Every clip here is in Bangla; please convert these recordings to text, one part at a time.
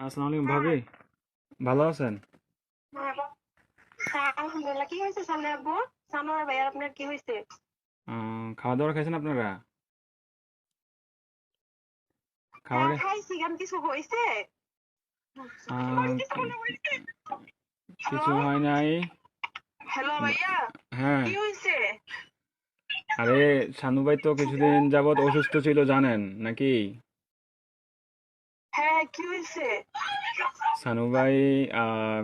আসসালামু আলাইকুম ভাবি, ভালো আছেন? হ্যাঁ, আলহামদুলিল্লাহ। কি হয়েছে সামনে আব্বু? সানোয়ার ভাই আর আপনার কি হয়েছে? খাওয়া দাওয়া খাইছেন আপনারা? খাবার হ্যাঁ খাইছি, কেন কিছু হয়েছে? কি- কিছু হয় নাই। হ্যালো ভাইয়া, হ্যাঁ, কি হয়েছে? আরে শানু ভাই তো কিছুদিন যাবত অসুস্থ ছিল জানেন নাকি? হ্যাঁ কি হয়েছে? শানু ভাই আহ,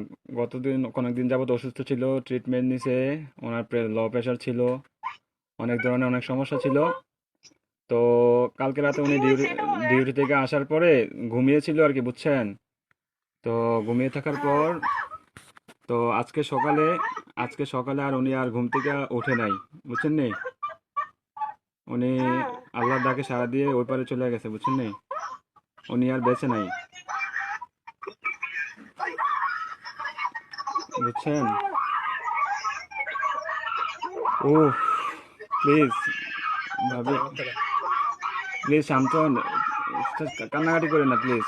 অনেকদিন যাবত অসুস্থ ছিল, ট্রিটমেন্ট নিছে। ওনার লো প্রেশার ছিল, অনেক ধরনের অনেক সমস্যা ছিল। তো কালকে রাতে উনি কি হয়েছে এটা বলেন। ডিউটি থেকে আসার পরে ঘুমিয়েছিল আর কি, বুঝছেন? তো ঘুমিয়ে থাকার হ্যাঁ। পর তো আজকে সকালে আর উনি আর ঘুম থেকে ওঠে নাই, বুঝছেন নি? উনি হ্যাঁ। আল্লাহর ডাকে সাড়া দিয়ে ওই পারে চলে গেছে, বুঝছেন নি? উনি আর বেঁচে নাই, বুঝছেন? ও, প্লিজ ভাবি, প্লিজ শান্ত হন, কান্নাকাটি করেন না প্লিজ।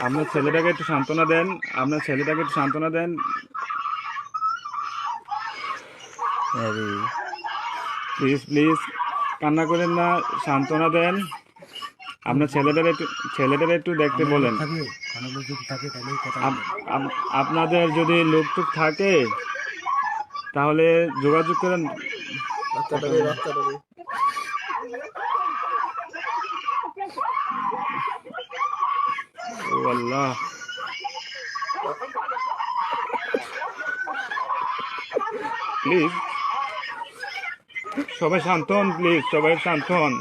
আপনার ছেলেটাকে একটু সান্ত্বনা দেন, আপনার ছেলেটাকে একটু সান্ত্বনা দেন। আরে প্লিজ প্লিজ, কান্না করেন না, সান্ত্বনা দেন। আপনার ছেলেটার একটু দেখতে আমার লোক বলেন। থাকে, আমার লোক যদি থাকে তাহলেই কথা আপ- বলে। আপনাদের যদি লোকটুক থাকে তাহলে যোগাযোগ করেন। কথা বলেন। ও আল্লাহ, প্লিজ সবাই শান্ত হন, প্লিজ সবাই শান্ত হন।